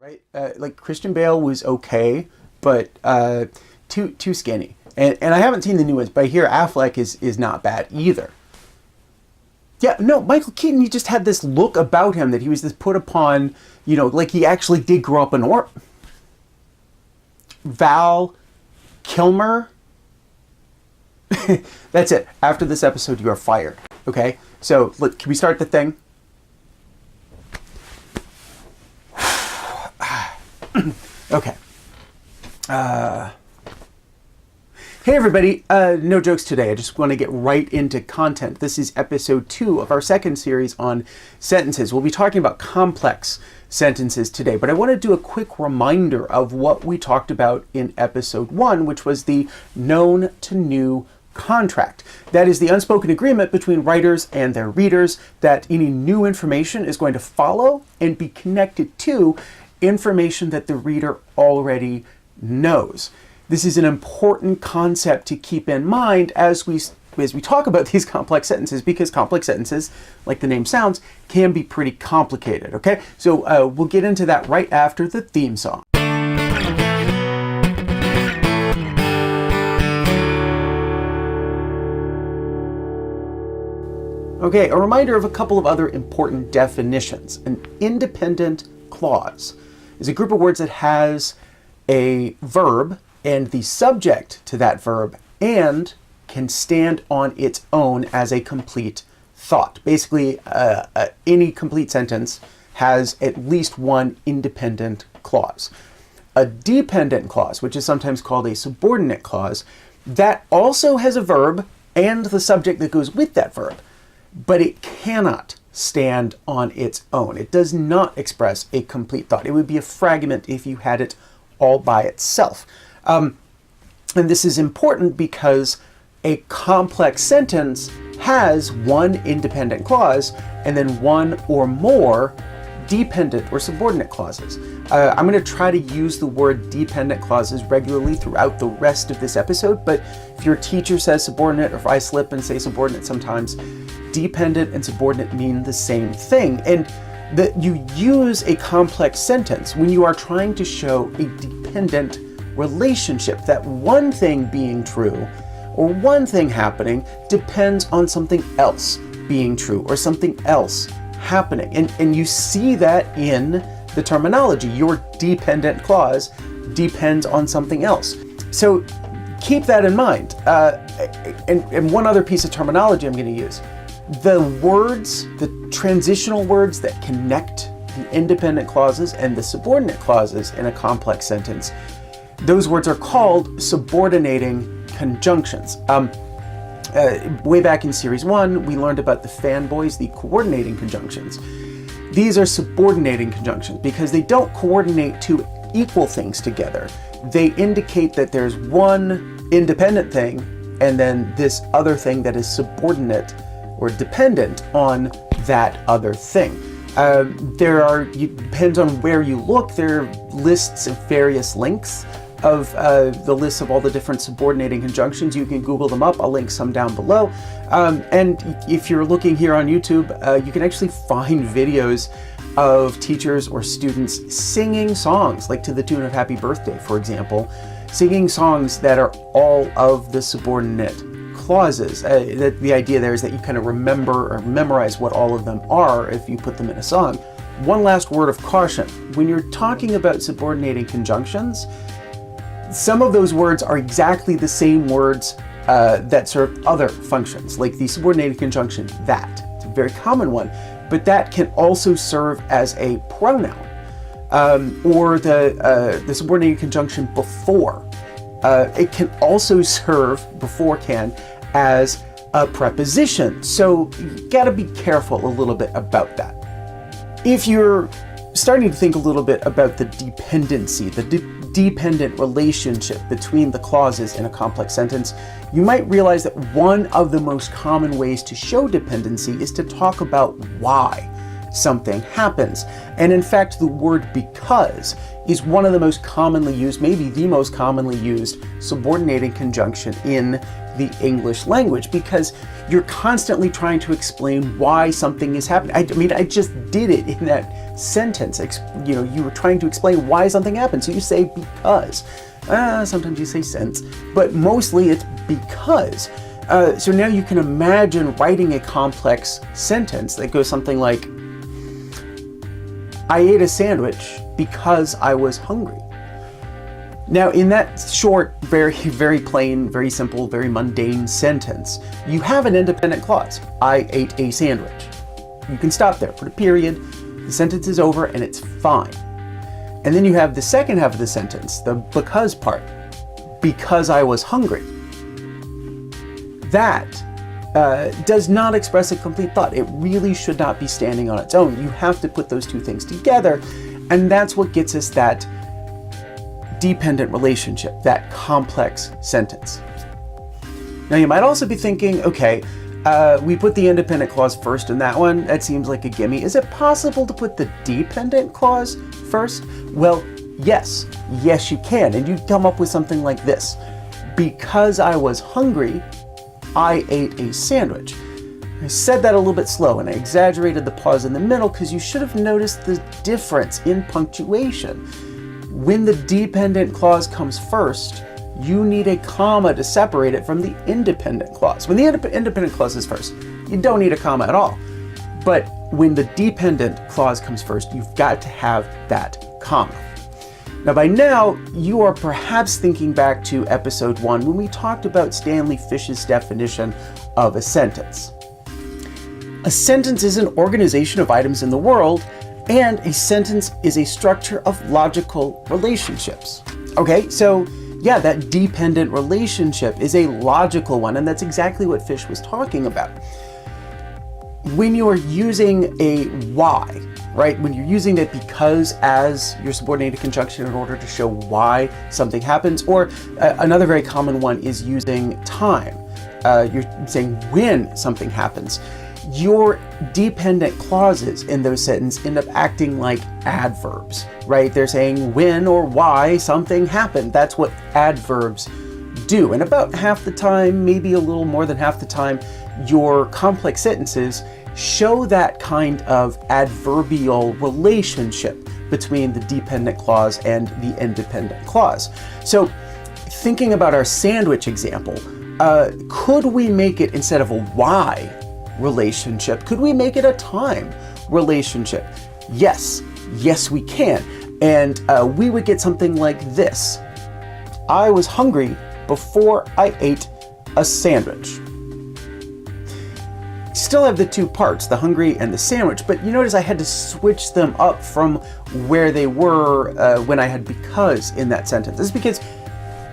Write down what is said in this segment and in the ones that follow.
right? Like Christian Bale was okay, but too skinny. And I haven't seen the new ones, but I hear Affleck is not bad either. Yeah, no, Michael Keaton, he just had this look about him that he was this put upon, you know, like he actually did grow up in Val Kilmer. That's it. After this episode, you are fired. Okay? So, look, can we start the thing? Okay. Hey everybody, no jokes today. I just want to get right into content. This is episode 2 of our second series on sentences. We'll be talking about complex sentences today, but I want to do a quick reminder of what we talked about in episode 1, which was the known to new contract. That is the unspoken agreement between writers and their readers that any new information is going to follow and be connected to information that the reader already knows. This is an important concept to keep in mind as we talk about these complex sentences, because complex sentences, like the name sounds, can be pretty complicated, okay? So we'll get into that right after the theme song. Okay, a reminder of a couple of other important definitions. An independent clause is a group of words that has a verb and the subject to that verb and can stand on its own as a complete thought. Basically, any complete sentence has at least one independent clause. A dependent clause, which is sometimes called a subordinate clause, that also has a verb and the subject that goes with that verb, but it cannot stand on its own. It does not express a complete thought. It would be a fragment if you had it all by itself. And this is important because a complex sentence has one independent clause and then one or more dependent or subordinate clauses. I'm going to try to use the word dependent clauses regularly throughout the rest of this episode, but if your teacher says subordinate, or if I slip and say subordinate sometimes, dependent and subordinate mean the same thing. And that you use a complex sentence when you are trying to show a dependent relationship, that one thing being true or one thing happening depends on something else being true or something else happening. And you see that in the terminology. Your dependent clause depends on something else. So keep that in mind. And one other piece of terminology I'm going to use. The words, the transitional words that connect the independent clauses and the subordinate clauses in a complex sentence, those words are called subordinating conjunctions. Way back in series 1, we learned about the fanboys, the coordinating conjunctions. These are subordinating conjunctions because they don't coordinate two equal things together. They indicate that there's one independent thing and then this other thing that is subordinate or dependent on that other thing. Depends on where you look, there are lists of various lengths of the list of all the different subordinating conjunctions. You can Google them up. I'll link some down below. And if you're looking here on YouTube, you can actually find videos of teachers or students singing songs, like to the tune of Happy Birthday, for example, singing songs that are all of the subordinate clauses. The idea there is that you kind of remember or memorize what all of them are if you put them in a song. One last word of caution. When you're talking about subordinating conjunctions, some of those words are exactly the same words that serve other functions, like the subordinating conjunction that. It's a very common one, but that can also serve as a pronoun, or the subordinating conjunction before. It can also serve, before can, as a preposition. So you gotta be careful a little bit about that. If you're starting to think a little bit about the dependency, the dependent relationship between the clauses in a complex sentence, you might realize that one of the most common ways to show dependency is to talk about why something happens. And in fact, the word because is one of the most commonly used, maybe the most commonly used subordinating conjunction in the English language, because you're constantly trying to explain why something is happening. I mean, I just did it in that sentence. You know, you were trying to explain why something happened. So you say because. Sometimes you say since, but mostly it's because. So now you can imagine writing a complex sentence that goes something like, I ate a sandwich because I was hungry. Now, in that short, very, very plain, very simple, very mundane sentence, you have an independent clause. I ate a sandwich. You can stop there, put a period, the sentence is over, and it's fine. And then you have the second half of the sentence, the because part, because I was hungry. That does not express a complete thought. It really should not be standing on its own. You have to put those two things together, and that's what gets us that dependent relationship, that complex sentence. Now you might also be thinking, okay, we put the independent clause first in that one. That seems like a gimme. Is it possible to put the dependent clause first? Well, yes. Yes, you can. And you come up with something like this. Because I was hungry, I ate a sandwich. I said that a little bit slow, and I exaggerated the pause in the middle because you should have noticed the difference in punctuation. When the dependent clause comes first, you need a comma to separate it from the independent clause. When the independent clause is first, you don't need a comma at all. But when the dependent clause comes first, you've got to have that comma. Now, by now, you are perhaps thinking back to episode 1 when we talked about Stanley Fish's definition of a sentence. A sentence is an organization of items in the world, and a sentence is a structure of logical relationships. Okay, so yeah, that dependent relationship is a logical one, and that's exactly what Fish was talking about. When you're using a why, right? When you're using that because as your subordinated conjunction in order to show why something happens, or another very common one is using time. You're saying when something happens. Your dependent clauses in those sentences end up acting like adverbs, right? They're saying when or why something happened. That's what adverbs do. And about half the time, maybe a little more than half the time, your complex sentences show that kind of adverbial relationship between the dependent clause and the independent clause. So thinking about our sandwich example, could we make it, instead of a why relationship, could we make it a time relationship? Yes, we can. And we would get something like this. I was hungry before I ate a sandwich. Still have the two parts, the hungry and the sandwich, but you notice I had to switch them up from where they were when I had because in that sentence. This is because,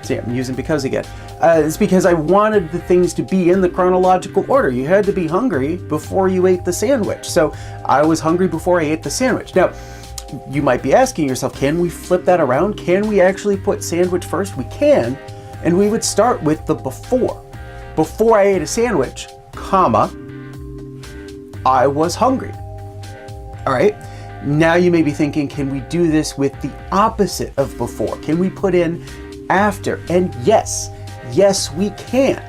see, I'm using because again. It's because I wanted the things to be in the chronological order. You had to be hungry before you ate the sandwich. So I was hungry before I ate the sandwich. Now, you might be asking yourself, can we flip that around? Can we actually put sandwich first? We can, and we would start with the before. Before I ate a sandwich, comma, I was hungry. All right. Now you may be thinking, can we do this with the opposite of before? Can we put in after? And yes, we can.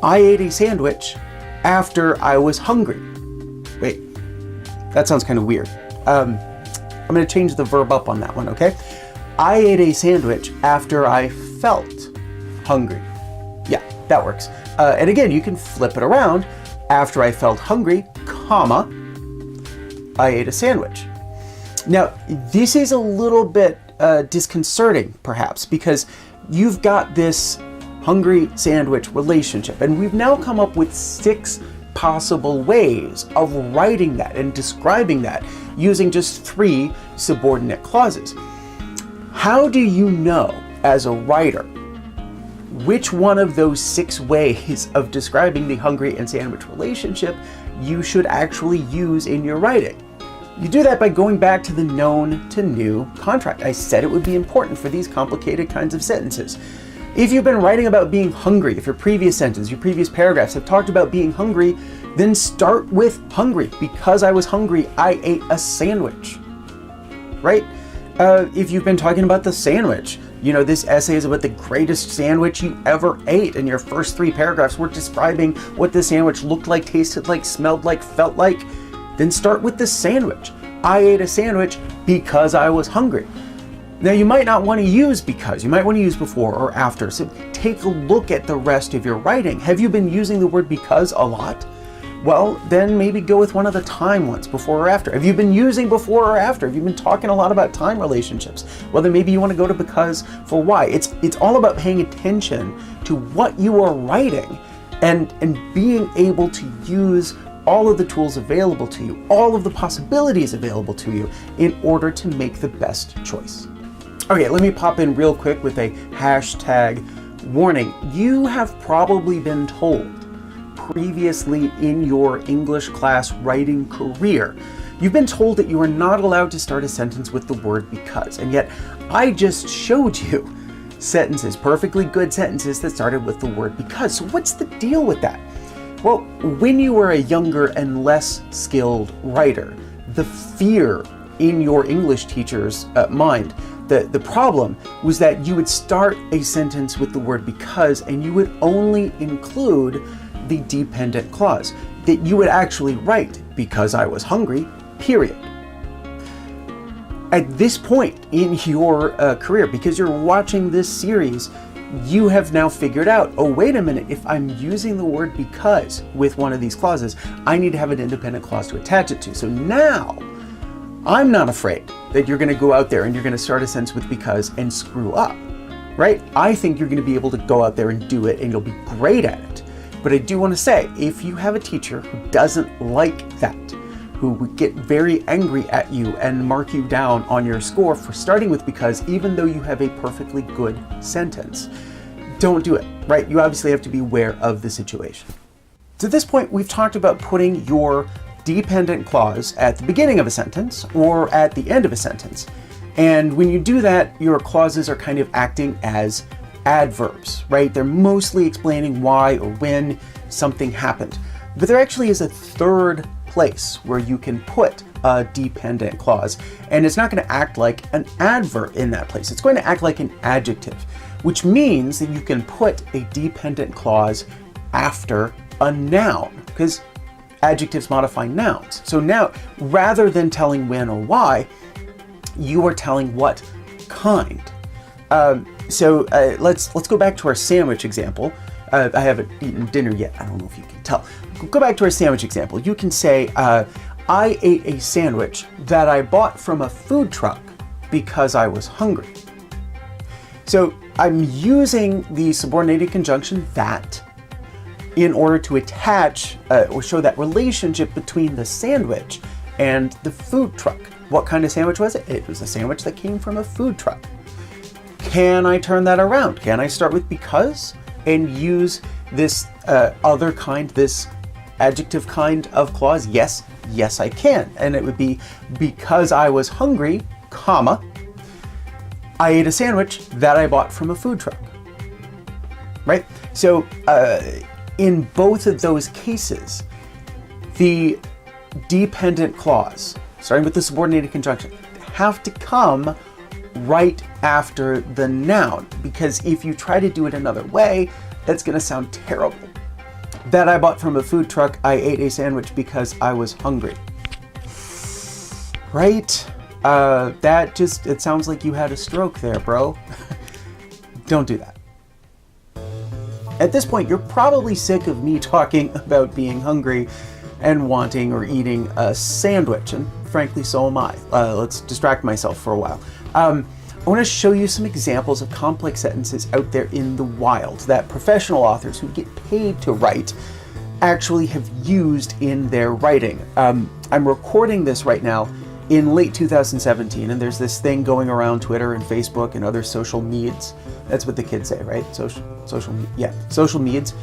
I ate a sandwich after I was hungry. Wait, that sounds kind of weird. I'm going to change the verb up on that one, okay? I ate a sandwich after I felt hungry. Yeah, that works. And again, you can flip it around. After I felt hungry, comma, I ate a sandwich. Now, this is a little bit disconcerting, perhaps, because you've got this hungry sandwich relationship, and we've now come up with 6 possible ways of writing that and describing that using just 3 subordinate clauses. How do you know, as a writer, which one of those 6 ways of describing the hungry and sandwich relationship you should actually use in your writing? You do that by going back to the known to new contract. I said it would be important for these complicated kinds of sentences. If you've been writing about being hungry, if your previous sentence, your previous paragraphs have talked about being hungry, then start with hungry. Because I was hungry, I ate a sandwich, right? If you've been talking about the sandwich, you know, this essay is about the greatest sandwich you ever ate, and your first 3 paragraphs were describing what the sandwich looked like, tasted like, smelled like, felt like, then start with the sandwich. I ate a sandwich because I was hungry. Now, you might not want to use because, you might want to use before or after, so take a look at the rest of your writing. Have you been using the word because a lot? Well, then maybe go with one of the time ones, before or after. Have you been using before or after? Have you been talking a lot about time relationships? Well, then maybe you want to go to because for why. It's all about paying attention to what you are writing and being able to use all of the tools available to you, all of the possibilities available to you in order to make the best choice. Okay, let me pop in real quick with a hashtag warning. You have probably been told previously in your English class writing career, you've been told that you are not allowed to start a sentence with the word because, and yet I just showed you sentences, perfectly good sentences that started with the word because. So what's the deal with that? Well, when you were a younger and less skilled writer, the fear in your English teacher's mind, the problem was that you would start a sentence with the word because, and you would only include the dependent clause, that you would actually write because I was hungry, period. At this point in your career, because you're watching this series, you have now figured out, oh, wait a minute, if I'm using the word because with one of these clauses, I need to have an independent clause to attach it to. So now I'm not afraid that you're going to go out there and you're going to start a sentence with because and screw up, right? I think you're going to be able to go out there and do it and you'll be great at it. But I do want to say, if you have a teacher who doesn't like that, who would get very angry at you and mark you down on your score for starting with because, even though you have a perfectly good sentence, don't do it, right? You obviously have to be aware of the situation. To this point, we've talked about putting your dependent clause at the beginning of a sentence or at the end of a sentence. And when you do that, your clauses are kind of acting as adverbs, right? They're mostly explaining why or when something happened. But there actually is a third place where you can put a dependent clause, and it's not going to act like an adverb in that place. It's going to act like an adjective, which means that you can put a dependent clause after a noun, because adjectives modify nouns. So now, rather than telling when or why, you are telling what kind. So let's go back to our sandwich example. I haven't eaten dinner yet. I don't know if you can tell. Go back to our sandwich example. You can say, I ate a sandwich that I bought from a food truck because I was hungry. So I'm using the subordinating conjunction that in order to attach or show that relationship between the sandwich and the food truck. What kind of sandwich was it? It was a sandwich that came from a food truck. Can I turn that around? Can I start with because and use this other kind, this adjective kind of clause? Yes, I can. And it would be because I was hungry, comma, I ate a sandwich that I bought from a food truck, right? So in both of those cases, the dependent clause, starting with the subordinated conjunction, have to come right after the noun, because if you try to do it another way, that's going to sound terrible. That I bought from a food truck, I ate a sandwich because I was hungry. Right? It sounds like you had a stroke there, bro. Don't do that. At this point, you're probably sick of me talking about being hungry and wanting or eating a sandwich, and frankly, so am I. Let's distract myself for a while. I want to show you some examples of complex sentences out there in the wild that professional authors who get paid to write actually have used in their writing. I'm recording this right now in late 2017, and there's this thing going around Twitter and Facebook and other social medias. That's what the kids say, right? Social medias,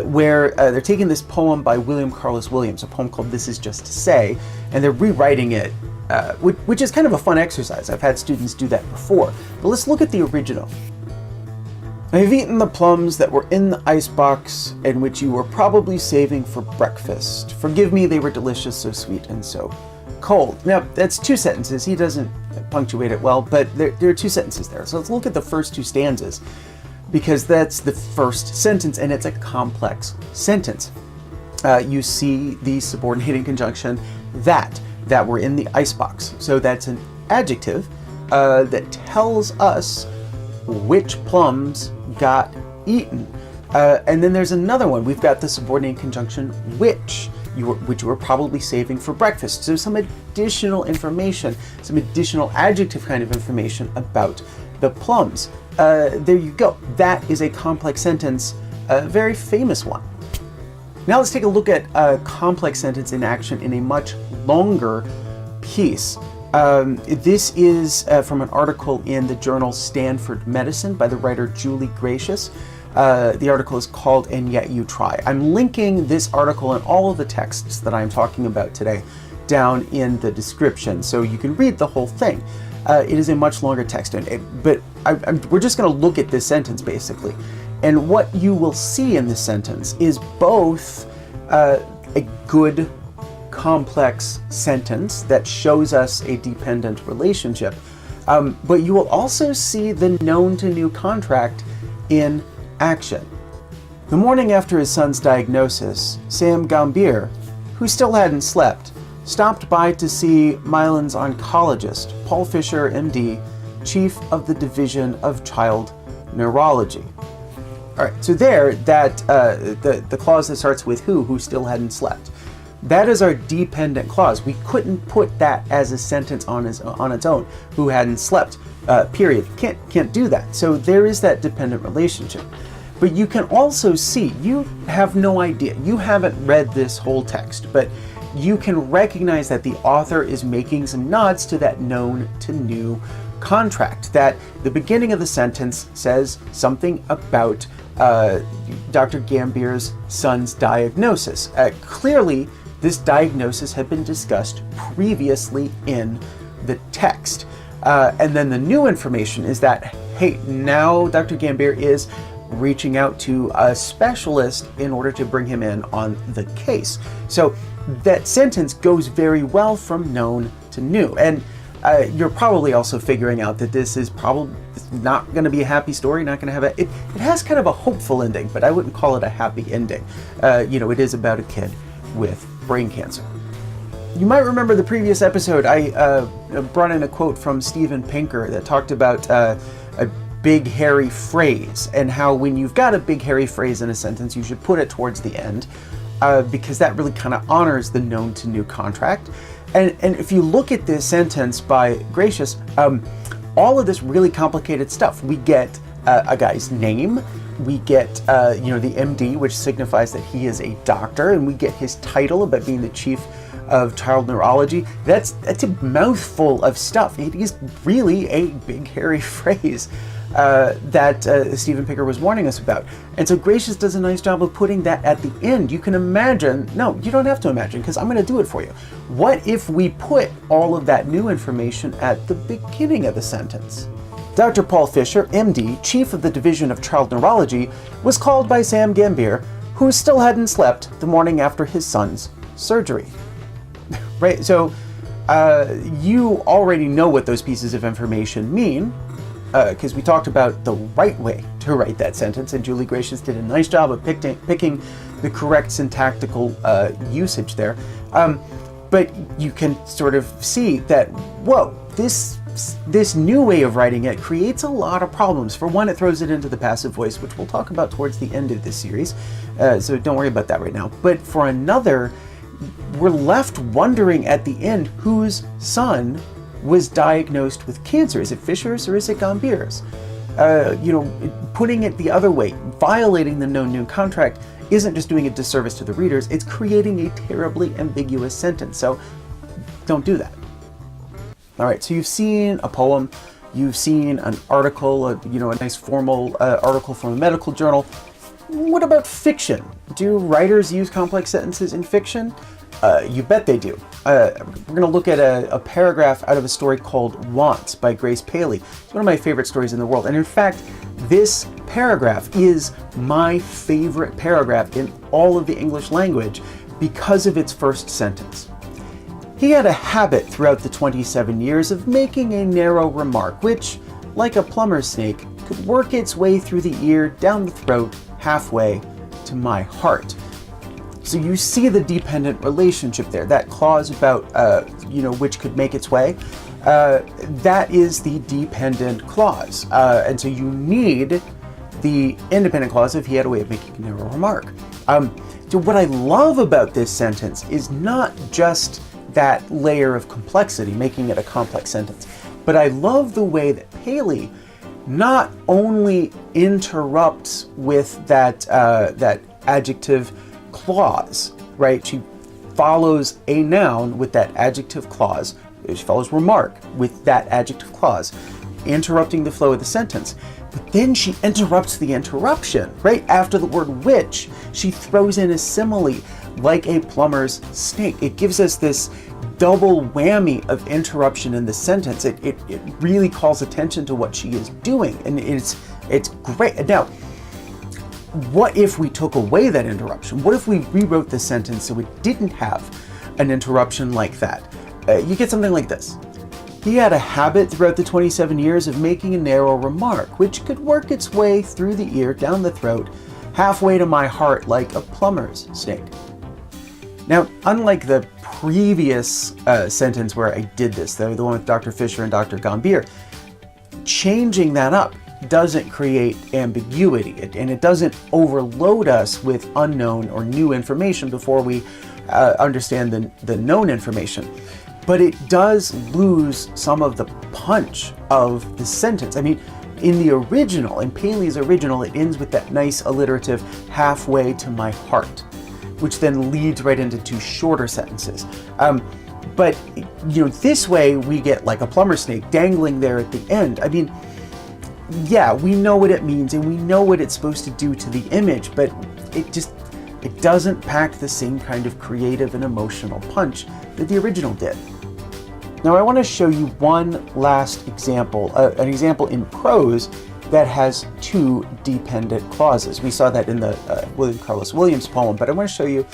where they're taking this poem by William Carlos Williams, a poem called "This Is Just to Say," and they're rewriting it, which is kind of a fun exercise. I've had students do that before. But let's look at the original. I have eaten the plums that were in the icebox and which you were probably saving for breakfast. Forgive me, they were delicious, so sweet and so cold. Now, that's two sentences. He doesn't punctuate it well, but there are two sentences there. So let's look at the first two stanzas, because that's the first sentence, and it's a complex sentence. You see the subordinating conjunction that were in the icebox. So that's an adjective that tells us which plums got eaten. And then there's another one. We've got the subordinating conjunction which you were probably saving for breakfast. So some additional information, some additional adjective kind of information about the plums. There you go. That is a complex sentence, a very famous one. Now let's take a look at a complex sentence in action in a much longer piece. This is from an article in the journal Stanford Medicine by the writer Julie Gracious. The article is called "And Yet You Try." I'm linking this article and all of the texts that I'm talking about today down in the description, so you can read the whole thing. It is a much longer text, but we're just going to look at this sentence basically. And what you will see in this sentence is both a good complex sentence that shows us a dependent relationship, but you will also see the known to new contract in action. The morning after his son's diagnosis, Sam Gambier, who still hadn't slept, stopped by to see Milan's oncologist, Paul Fisher, MD, chief of the Division of Child Neurology. All right, so there, that the clause that starts with who still hadn't slept. That is our dependent clause. We couldn't put that as a sentence on its own. Who hadn't slept? Period. Can't do that. So there is that dependent relationship. But you can also see, you have no idea. You haven't read this whole text, but you can recognize that the author is making some nods to that known to new contract. That the beginning of the sentence says something about Dr. Gambier's son's diagnosis. Clearly, this diagnosis had been discussed previously in the text. And then the new information is that, hey, now Dr. Gambier is reaching out to a specialist in order to bring him in on the case. So that sentence goes very well from known to new. And you're probably also figuring out that this is probably not going to be a happy story, not going to have it has kind of a hopeful ending, but I wouldn't call it a happy ending. It is about a kid with brain cancer. You might remember the previous episode, I brought in a quote from Steven Pinker that talked about a big hairy phrase, and how when you've got a big hairy phrase in a sentence, you should put it towards the end, because that really kind of honors the known to new contract. And if you look at this sentence by Gracious, all of this really complicated stuff. We get a guy's name, we get the MD, which signifies that he is a doctor, and we get his title about being the chief of child neurology. That's a mouthful of stuff. It is really a big hairy phrase that Steven Pinker was warning us about. And so Gracious does a nice job of putting that at the end. You can imagine, no, you don't have to imagine, because I'm going to do it for you. What if we put all of that new information at the beginning of the sentence? Dr. Paul Fisher, MD, chief of the Division of Child Neurology, was called by Sam Gambier, who still hadn't slept the morning after his son's surgery. Right, so you already know what those pieces of information mean, because we talked about the right way to write that sentence, and Julie Gracious did a nice job of picking the correct syntactical usage there. But you can sort of see that, whoa, this new way of writing it creates a lot of problems. For one, it throws it into the passive voice, which we'll talk about towards the end of this series, so don't worry about that right now. But for another, we're left wondering at the end whose son was diagnosed with cancer. Is it Fisher's or is it Gambier's? Putting it the other way, violating the known new contract, isn't just doing a disservice to the readers, it's creating a terribly ambiguous sentence. So don't do that. All right, so you've seen a poem, you've seen an article, a nice formal article from a medical journal. What about fiction? Do writers use complex sentences in fiction? You bet they do. We're going to look at a paragraph out of a story called Wants by Grace Paley. It's one of my favorite stories in the world. And in fact, This paragraph is my favorite paragraph in all of the English language because of its first sentence. He had a habit throughout the 27 years of making a narrow remark, which, like a plumber's snake, could work its way through the ear, down the throat, halfway to my heart. So you see the dependent relationship there. That clause about, which could make its way, that is the dependent clause. And so you need the independent clause if he had a way of making a narrow remark. So what I love about this sentence is not just that layer of complexity, making it a complex sentence, but I love the way that Paley not only interrupts with that adjective clause, right? She follows a noun with that adjective clause. She follows remark with that adjective clause, interrupting the flow of the sentence. But then she interrupts the interruption, right? After the word which, she throws in a simile like a plumber's snake. It gives us this double whammy of interruption in the sentence. It really calls attention to what she is doing, and it's great. Now, what if we took away that interruption? What if we rewrote the sentence so it didn't have an interruption like that? You get something like this. He had a habit throughout the 27 years of making a narrow remark, which could work its way through the ear, down the throat, halfway to my heart like a plumber's snake. Now, unlike the previous sentence where I did this, the one with Dr. Fisher and Dr. Gambier, changing that up doesn't create ambiguity, and it doesn't overload us with unknown or new information before we understand the known information. But it does lose some of the punch of the sentence. I mean, in the original, in Paley's original, it ends with that nice alliterative halfway to my heart, which then leads right into two shorter sentences. But this way we get like a plumber snake dangling there at the end. I mean, yeah, we know what it means and we know what it's supposed to do to the image, but it doesn't pack the same kind of creative and emotional punch that the original did. Now I want to show you one last example, an example in prose that has two dependent clauses. We saw that in the William Carlos Williams poem, but I want to show you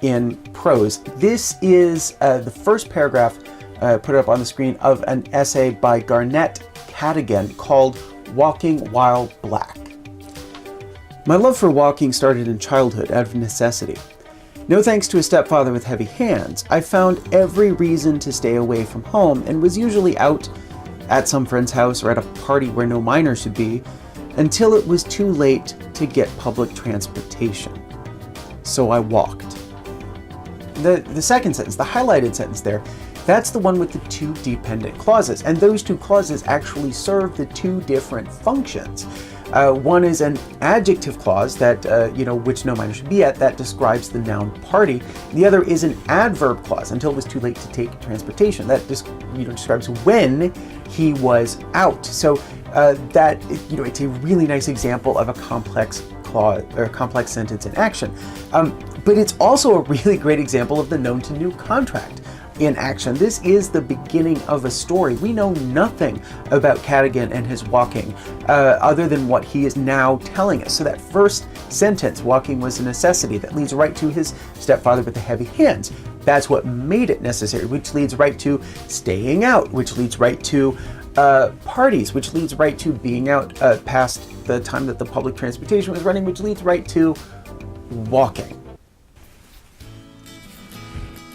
in prose. This is the first paragraph, put it up on the screen, of an essay by Garnett Cadogan called Walking While Black. My love for walking started in childhood out of necessity. No thanks to a stepfather with heavy hands, I found every reason to stay away from home and was usually out at some friend's house or at a party where no minor should be until it was too late to get public transportation. So I walked. The second sentence, the highlighted sentence there, that's the one with the two dependent clauses, and those two clauses actually serve the two different functions. One is an adjective clause that, which no minor should be at, that describes the noun party. The other is an adverb clause, until it was too late to take transportation. That describes when he was out. So it's a really nice example of a complex clause or a complex sentence in action. But it's also a really great example of the known to new contract in action. This is the beginning of a story. We know nothing about Cadogan and his walking other than what he is now telling us. So that first sentence, walking was a necessity, that leads right to his stepfather with the heavy hands. That's what made it necessary, which leads right to staying out, which leads right to parties, which leads right to being out past the time that the public transportation was running, which leads right to walking.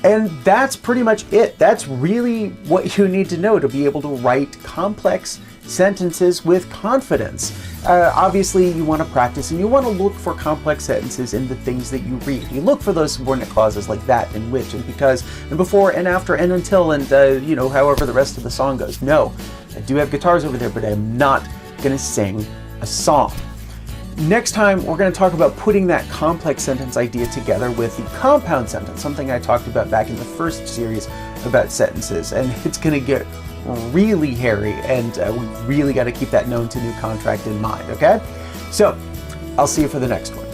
And that's pretty much it. That's really what you need to know to be able to write complex sentences with confidence. Obviously, you want to practice and you want to look for complex sentences in the things that you read. You look for those subordinate clauses like that and which and because and before and after and until and, however the rest of the song goes. No, I do have guitars over there, but I'm not going to sing a song. Next time, we're going to talk about putting that complex sentence idea together with the compound sentence, something I talked about back in the first series about sentences. And it's going to get really hairy, and we've really got to keep that known to new contract in mind, okay? So, I'll see you for the next one.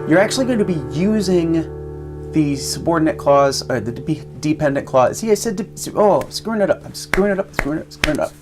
you're actually going to be using the subordinate clause, or the dependent clause. See, I said, screwing it up. I'm screwing it up.